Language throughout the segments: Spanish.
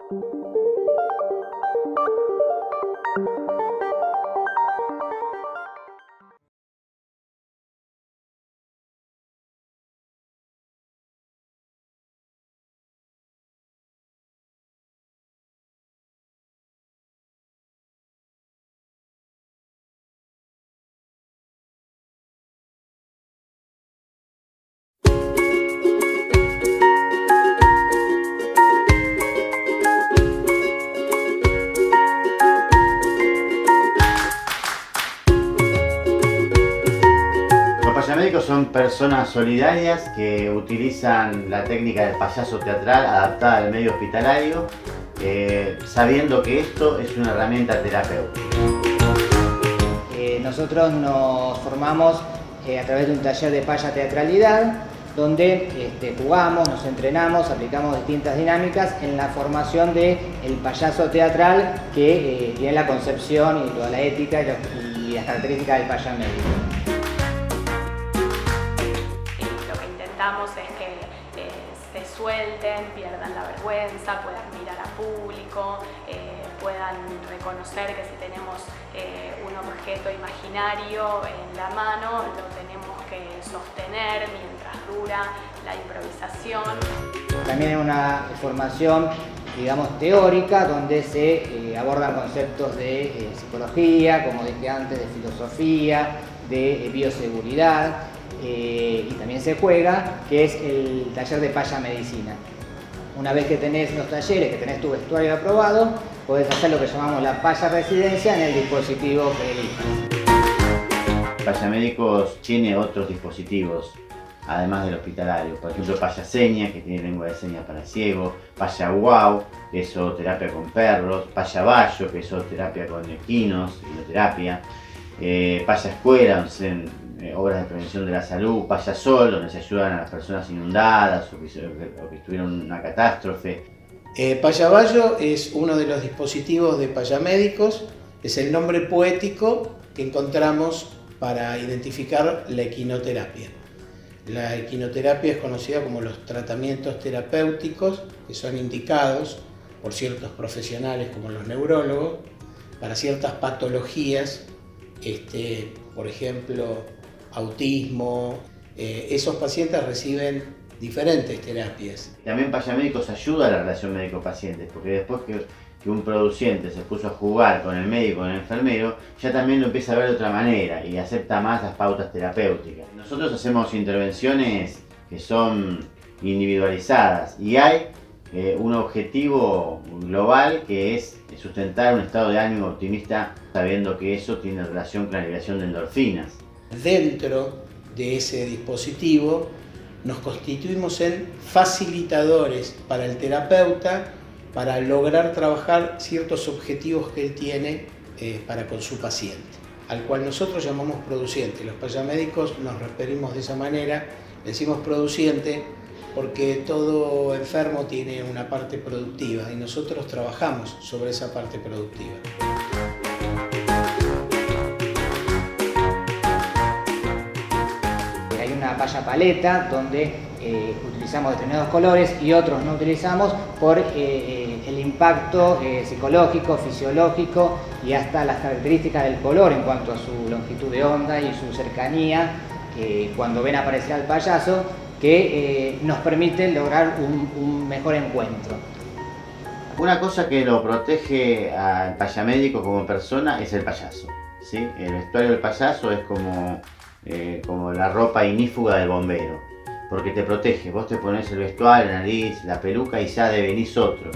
Los payamédicos son personas solidarias que utilizan la técnica del payaso teatral adaptada al medio hospitalario, sabiendo que esto es una herramienta terapéutica. Nosotros nos formamos a través de un taller de paya teatralidad, donde jugamos, nos entrenamos, aplicamos distintas dinámicas en la formación del payaso teatral que tiene la concepción y toda la ética y las características del payamédico. Lo que intentamos es que se suelten, pierdan la vergüenza, puedan mirar a público, puedan reconocer que si tenemos un objeto imaginario en la mano, lo tenemos que sostener mientras dura la improvisación. También es una formación, digamos, teórica, donde se abordan conceptos de psicología, como dije antes, de filosofía, de bioseguridad, y también se juega, que es el taller de payamedicina. Una vez que tenés los talleres, que tenés tu vestuario aprobado, podés hacer lo que llamamos la payaresidencia en el dispositivo que elijas. Payamédicos tiene otros dispositivos, además del hospitalario. Por ejemplo, payaseña, que tiene lengua de señas para ciegos, payaguau, que es zooterapia con perros, payaballo, que es zooterapia con equinos, hidroterapia, payascuela, donde se hacen obras de prevención de la salud, payasol, donde se ayudan a las personas inundadas o que tuvieron una catástrofe. Payaballo es uno de los dispositivos de payamédicos, es el nombre poético que encontramos para identificar la equinoterapia. La equinoterapia es conocida como los tratamientos terapéuticos que son indicados por ciertos profesionales como los neurólogos para ciertas patologías, por ejemplo, autismo. Esos pacientes reciben diferentes terapias. También payamédicos ayuda a la relación médico-paciente, porque después que un produciente se puso a jugar con el médico, con el enfermero, ya también lo empieza a ver de otra manera y acepta más las pautas terapéuticas. Nosotros hacemos intervenciones que son individualizadas y hay un objetivo global que es sustentar un estado de ánimo optimista, sabiendo que eso tiene relación con la liberación de endorfinas. Dentro de ese dispositivo nos constituimos en facilitadores para el terapeuta para lograr trabajar ciertos objetivos que él tiene para con su paciente, al cual nosotros llamamos produciente. Los payamédicos nos referimos de esa manera, decimos produciente porque todo enfermo tiene una parte productiva y nosotros trabajamos sobre esa parte productiva. Hay una paya paleta donde utilizamos determinados colores y otros no utilizamos por el impacto psicológico, fisiológico y hasta las características del color en cuanto a su longitud de onda y su cercanía cuando ven aparecer al payaso, que nos permite lograr un mejor encuentro. Una cosa que lo protege al payamédico como persona es el payaso, ¿sí? El vestuario del payaso es como la ropa ignífuga del bombero, porque te protege. Vos te pones el vestuario, la nariz, la peluca y ya devenís otro.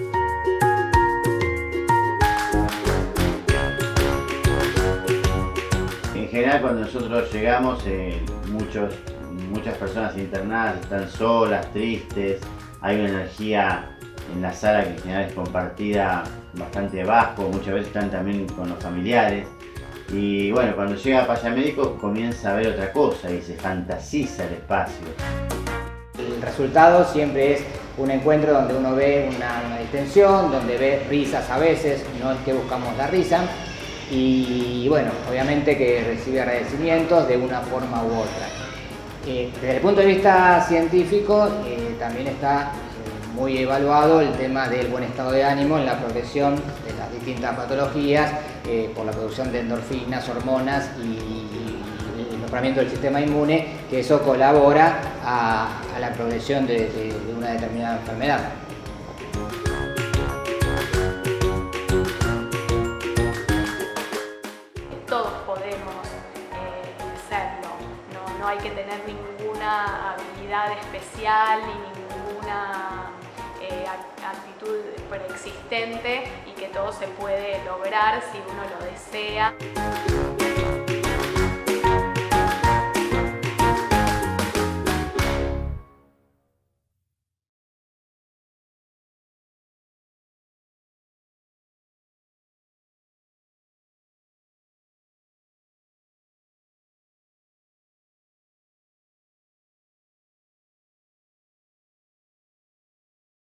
En general, cuando nosotros llegamos, muchas personas internadas están solas, tristes, hay una energía en la sala que en general es compartida bastante bajo, muchas veces están también con los familiares. Y bueno, cuando llega payamédico comienza a ver otra cosa y se fantasiza el espacio. El resultado siempre es un encuentro donde uno ve una distensión, donde ve risas a veces, no es que buscamos la risa, y bueno, obviamente que recibe agradecimientos de una forma u otra. Desde el punto de vista científico también está muy evaluado el tema del buen estado de ánimo en la progresión de las distintas patologías por la producción de endorfinas, hormonas y el mejoramiento del sistema inmune, que eso colabora a la progresión de una determinada enfermedad. Todos podemos serlo, no hay que tener ninguna habilidad especial ni ninguna actitud preexistente, y que todo se puede lograr si uno lo desea.